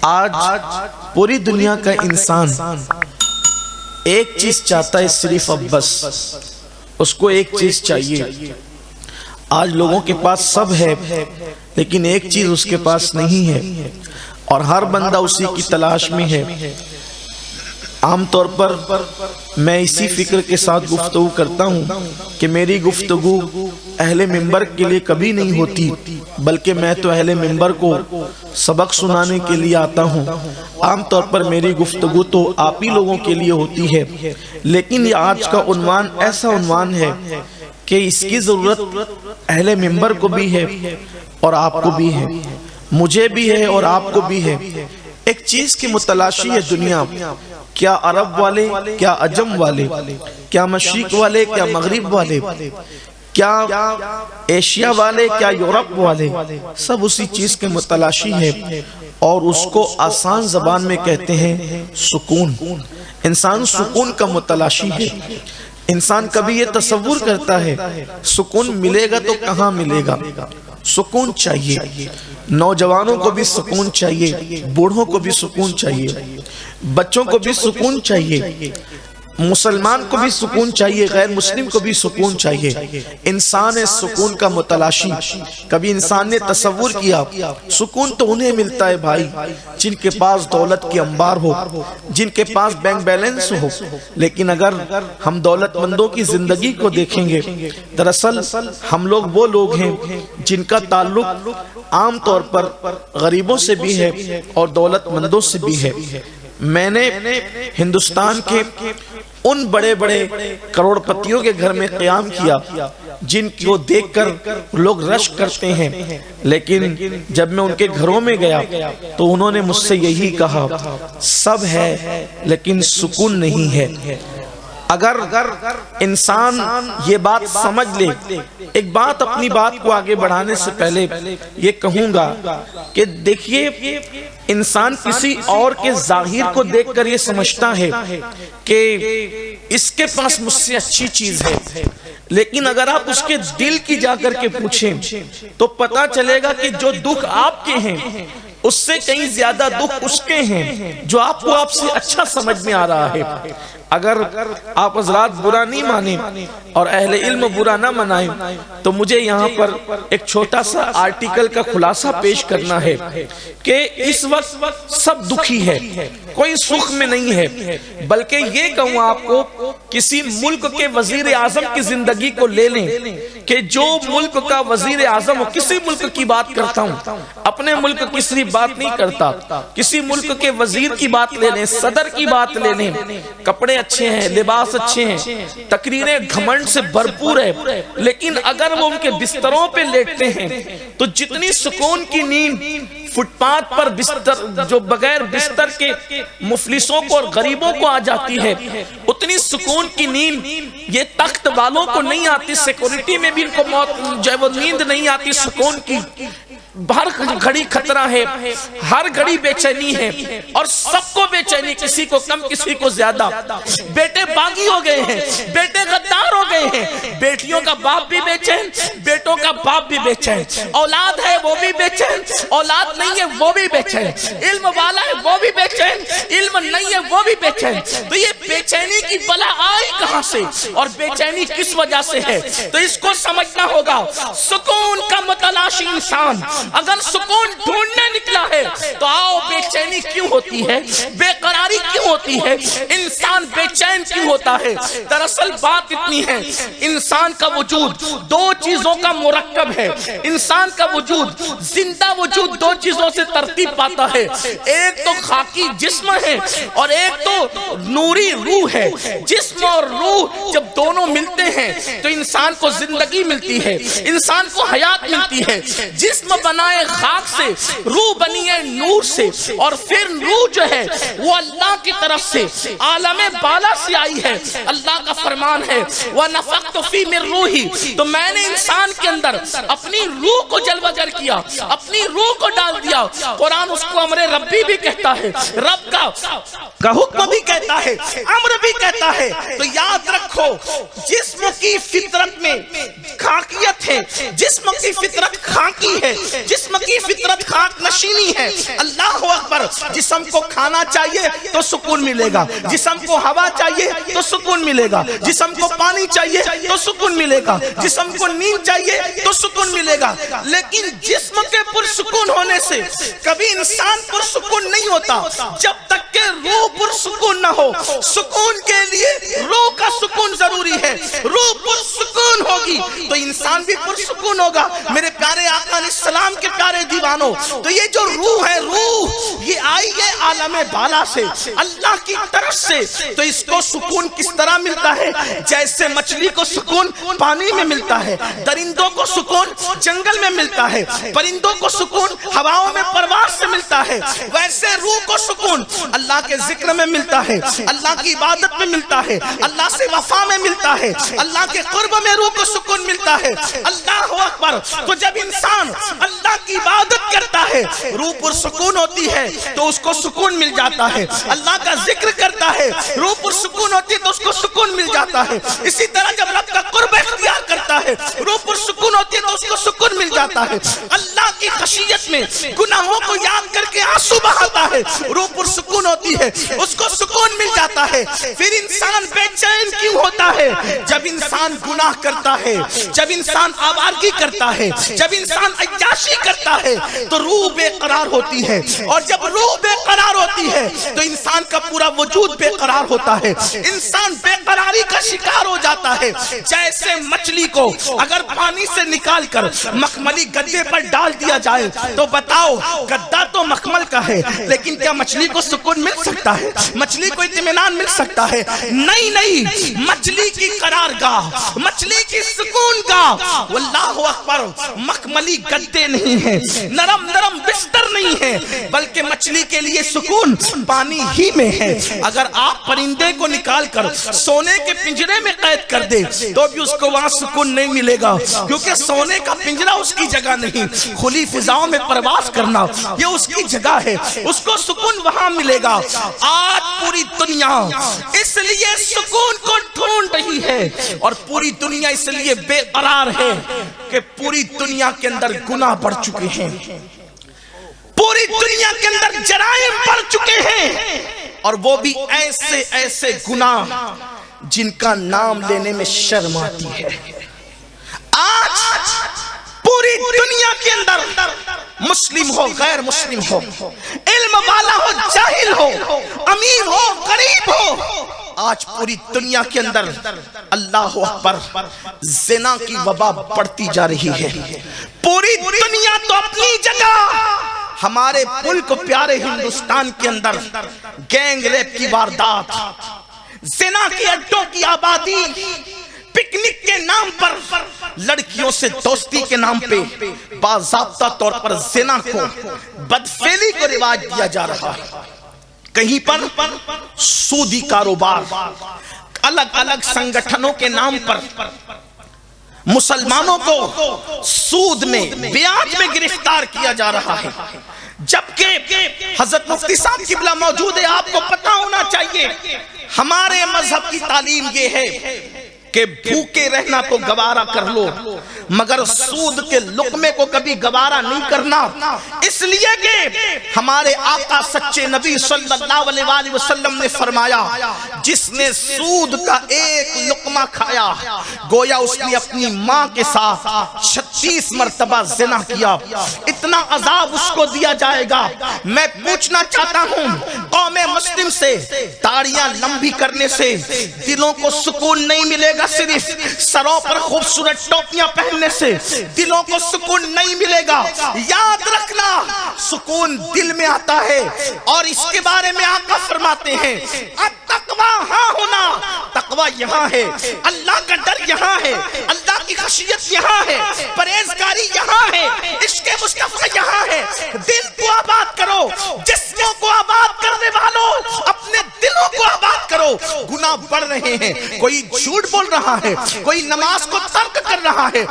آج پوری دنیا کا انسان ایک چیز چاہتا ہے صرف، اب بس اس کو ایک چیز چاہیے۔ آج لوگوں کے پاس سب ہے لیکن ایک چیز اس کے پاس نہیں ہے، اور ہر بندہ اسی کی تلاش میں ہے۔ عام طور پر میں اسی فکر کے ساتھ گفتگو کرتا ہوں کہ میری گفتگو اہل منبر کے لیے کبھی نہیں ہوتی، بلکہ میں تو اہل منبر کو سبق سنانے کے لیے آتا ہوں۔ عام طور پر میری گفتگو تو آپ ہی لوگوں کے لیے ہوتی ہے، لیکن یہ آج کا عنوان ایسا عنوان ہے کہ اس کی ضرورت اہل منبر کو بھی ہے اور آپ کو بھی ہے، مجھے بھی ہے اور آپ کو بھی ہے۔ ایک چیز کی متلاشی ہے دنیا، کیا عرب والے، کیا عجم والے، کیا مشرق والے، کیا مغرب والے، کیا ایشیا والے، کیا یورپ والے، سب اسی چیز کے متلاشی ہے، اور اس کو آسان زبان میں کہتے ہیں سکون۔ انسان سکون کا متلاشی ہے۔ انسان کبھی یہ تصور کرتا ہے سکون ملے گا تو کہاں ملے گا؟ سکون چاہیے، نوجوانوں کو بھی سکون چاہیے، بوڑھوں کو بھی سکون چاہیے، بچوں کو بھی سکون چاہیے، مسلمان کو بھی سکون چاہیے، غیر مسلم کو بھی سکون چاہیے۔ انسان ہے سکون کا متلاشی۔ کبھی انسان نے تصور کیا سکون تو انہیں ملتا ہے بھائی جن کے پاس دولت کی انبار ہو، جن کے پاس بینک بیلنس ہو، لیکن اگر ہم دولت مندوں کی زندگی کو دیکھیں گے، دراصل ہم لوگ وہ لوگ ہیں جن کا تعلق عام طور پر غریبوں سے بھی ہے اور دولت مندوں سے بھی ہے۔ میں نے ہندوستان کے ان بڑے بڑے کروڑ پتیوں کے گھر میں قیام کیا جن کو دیکھ کر لوگ رشک کرتے ہیں، لیکن جب میں ان کے گھروں میں گیا تو انہوں نے مجھ سے یہی کہا، سب ہے لیکن سکون نہیں ہے۔ اگر انسان یہ بات سمجھ لے، ایک بات اپنی بات کو آگے بڑھانے سے پہلے یہ کہوں گا کہ دیکھیے، انسان کسی اور کے ظاہر کو دیکھ کر یہ سمجھتا ہے کہ اس کے پاس مجھ سے اچھی چیز ہے، لیکن اگر آپ اس کے دل کی جا کر کے پوچھیں تو پتا چلے گا کہ جو دکھ آپ کے ہیں اس سے کہیں زیادہ دکھ اس کے ہیں جو آپ کو آپ سے اچھا سمجھ میں آ رہا ہے۔ اگر آپ حضرات برا نہیں مانیں اور اہل علم برا نہ منائیں تو مجھے یہاں پر ایک چھوٹا سا آرٹیکل کا خلاصہ پیش کرنا ہے کہ اس وقت سب دکھی ہے، کوئی سکھ میں نہیں ہے، بلکہ یہ کہوں آپ کو کسی ملک کے وزیر اعظم کی زندگی کو لے لیں کہ جو ملک کا وزیر اعظم ہو، کسی ملک کی بات کرتا ہوں، اپنے ملک کی صرف بات نہیں کرتا، کسی ملک کے وزیر کی بات لے لیں، صدر کی بات لے لیں، کپڑے اچھے ہیں، لباس اچھے ہیں، تقریریں گھمنڈ سے بھرپور ہے، لیکن اگر وہ ان کے بستروں پہ لیٹتے ہیں تو جتنی سکون کی نیند فٹ پاتھ پر بستر جو بغیر بستر کے مفلسوں کو اور غریبوں کو آ جاتی ہے، اتنی سکون کی نیند یہ تخت والوں کو نہیں آتی، سیکورٹی میں بھی ان کو موت جو ہے وہ نیند نہیں آتی سکون کی۔ ہر گھڑی خطرہ ہے، ہر گھڑی بے چینی ہے، اور سب کو بے چینی، کسی کو کم کسی کو زیادہ۔ بیٹے باغی ہو گئے ہیں، بیٹے غدار ہو گئے ہیں، بیٹیوں کا باپ بھی بے چین، بیٹوں کا باپ بھی بے چین، اولاد ہے وہ بھی بے چین، اولاد نہیں ہے وہ بھی بے چین، علم والا ہے وہ بھی بے چین، علم نہیں ہے وہ بھی بے چین۔ تو یہ بے چینی کی بلا آئی کہاں سے اور بے چینی کس وجہ سے ہے؟ تو اس کو سمجھنا ہوگا۔ سکون کا متلاشی انسان اگر سکون ڈھونڈنے نکلا ہے تو آؤ، بے چینی کیوں ہوتی ہے، بے قراری کیوں ہوتی ہے، انسان بے چین کیوں ہوتا ہے؟ دراصل بات اتنی ہے، انسان کا وجود دو چیزوں کا مرکب ہے۔ انسان کا وجود، زندہ وجود، دو چیزوں سے ترتیب پاتا ہے، ایک تو خاکی جسم ہے اور ایک تو نوری روح ہے۔ جسم اور روح جب دونوں ملتے ہیں تو انسان کو زندگی ملتی ہے، انسان کو حیات ملتی ہے۔ جسم بنائے خاک سے، روح بنی ہے نور سے، اور پھر روح جو ہے وہ اللہ کی طرف سے عالم بالا سے آئی ہے۔ اللہ کا فرمان ہے وَنَفَخْتُ فِي مِن رُوحِي، تو میں نے انسان کے اندر اپنی روح کو جلوہ گر کیا، اپنی روح کو ڈال دیا۔ قرآن اس کو امر ربی بھی کہتا ہے، رب کا حکم بھی کہتا ہے، امر بھی کہتا ہے۔ تو یاد رکھو، جسم کی فطرت میں خاکیت فطرت ہے، جسم کی فطرت خاکی ہے، جسم کی فطرت خاک نشینی ہے۔ اللہ اکبر، جسم کو کھانا چاہیے تو سکون ملے گا، جسم کو ہوا چاہیے تو سکون ملے گا، جسم کو پانی چاہیے تو سکون ملے گا، جسم کو نیند چاہیے تو سکون ملے گا۔ لیکن جسم کے پرسکون ہونے سے کبھی انسان پرسکون نہیں ہوتا جب تک کہ روح پرسکون نہ ہو۔ سکون کے لیے روح کا سکون ضروری ہے، روح پرسکون ہوگی تو انسان بھی پرسکون ہوگا۔ میرے پیارے آقا علیہ السلام کے پیارے دیوانوں، تو یہ جو روح ہے، روح یہ آئی ہے عالم بالا سے، اللہ کی طرف سے۔ تو اس کو سکون کس طرح ملتا ہے؟ جیسے مچھلی کو سکون پانی میں ملتا ہے، درندوں کو سکون جنگل میں ملتا ہے، پرندوں کو سکون ہواؤں میں پرواز سے ملتا ہے، ویسے روح کو سکون اللہ کے ذکر میں ملتا ہے، اللہ کی عبادت میں ملتا ہے، اللہ سے وفا میں ملتا ہے، اللہ کے قرب میں روح کو سکون ملتا ہے۔ اللہ اکبر، تو جب انسان اللہ کی عبادت کرتا ہے روح پر سکون ہوتی ہے تو اس کو سکون مل جاتا ہے، اللہ کا ذکر کرتا ہے روح پر سکون ہوتی ہے تو اس کو سکون مل جاتا ہے۔ اسی طرح جب رب کا قرب اختیار کرتا ہے روح پر سکون ہوتی ہے تو اس کو سکون مل جاتا ہے۔ اللہ کی خشیت میں گناہوں کو یاد کر کے آنسو بہاتا ہے، روح پر سکون ہوتی ہے، اس کو سکون مل جاتا ہے۔ پھر انسان بے چین کیوں ہوتا ہے؟ جب انسان گناہ کرتا ہے، جب انسان آوارگی کرتا ہے، جب انسان عیاشی کرتا ہے تو روح بے قرار ہوتی ہے، اور جب روح بے قرار ہوتی ہے تو انسان کا پورا وجود بے قرار ہوتا ہے، انسان بے قراری کا شکار ہو جاتا ہے۔ جیسے مچھلی کو اگر پانی سے نکال کر مخملی گدے پر ڈال دیا جائے تو بتاؤ، گدا تو مخمل کا ہے لیکن کیا مچھلی کو سکون مل سکتا ہے؟ مچھلی کو اطمینان مل سکتا ہے؟ نہیں نہیں، مچھلی کی قرارگاہ، مچھلی کی سکون گاہ واللہ اکبر مخملی گدے نہیں ہیں، نرم نرم بستر نہیں ہے، بلکہ مچھلی کے لیے سکون پانی ہی میں ہے۔ اگر آپ پرندے کو نکال کر سونے کے پنجرے میں قید کر دے تو بھی اس کو وہاں سکون نہیں ملے گا، کیونکہ سونے کا پنجرا اس کی جگہ نہیں، کھلی فضاؤں میں پرواز کرنا یہ اس کی جگہ ہے، اس کو سکون وہاں ملے گا۔ آج پوری دنیا اس لیے سکون کو ڈھونڈ رہی ہے اور پوری دنیا اس لیے بے قرار ہے کہ پوری دنیا کے اندر گناہ بڑھ چکے ہیں، پوری دنیا کے اندر جرائم بڑھ چکے ہیں، اور وہ بھی ایسے ایسے گناہ جن کا نام لینے میں شرم آتی ہے۔ آج پوری دنیا کے اندر مسلم ہو غیر مسلم ہو، علم والا ہو جاہل ہو، امیر ہو غریب ہو، آج پوری دنیا کے اندر اللہ اکبر زنا کی وبا بڑھتی جا رہی ہے۔ پوری دنیا تو اپنی جگہ، ہمارے ملک پیارے ہندوستان کے اندر گینگ ریپ کی واردات، زنا کی اڈوں کی آبادی، پکنک کے نام پر، لڑکیوں سے دوستی کے نام پہ باضابطہ طور پر زنا کو، بدفعلی کو رواج دیا جا رہا ہے۔ کہیں پر سودی کاروبار، الگ الگ سنگٹھنوں کے نام پر مسلمانوں کو سود میں، بیاج میں گرفتار کیا جا رہا ہے، جبکہ حضرت مفتی صاحب قبلہ موجود ہے۔ آپ کو پتہ ہونا چاہیے ہمارے مذہب کی تعلیم یہ ہے کہ بھوکے رہنا تو گوارا کر لو، مگر سود کے لقمے کو کبھی گوارا نہیں کرنا، اس لیے کہ ہمارے آقا سچے نبی صلی اللہ علیہ وآلہ وسلم نے فرمایا جس نے سود کا ایک لقمہ کھایا گویا اس نے اپنی ماں کے ساتھ 36 مرتبہ زنا کیا، اتنا عذاب اس کو دیا جائے گا۔ میں پوچھنا چاہتا ہوں قوم مسلم سے، داڑیاں لمبی کرنے سے دلوں کو سکون نہیں ملے گا، صرف سروں پر خوبصورت ٹوپیاں پہننے سے دلوں کو سکون نہیں ملے گا۔ یاد رکھنا سکون دل میں آتا ہے، اور اس کے بارے میں آقا فرماتے ہیں التقوی ہاں ہونا، تقوی یہاں ہے، اللہ کا ڈر یہاں ہے، اللہ کی خشیت یہاں ہے، پرہیزگاری یہاں ہے، عشق مصطفیٰ یہاں ہے۔ دل کو آباد کرو، جسموں کو آباد کرنے والوں اپنے دلوں کو آباد کرو۔ گناہ بڑھ رہے ہیں، کوئی جھوٹ بول رہا ہے، کوئی نماز کو ترک کر رہا ہے،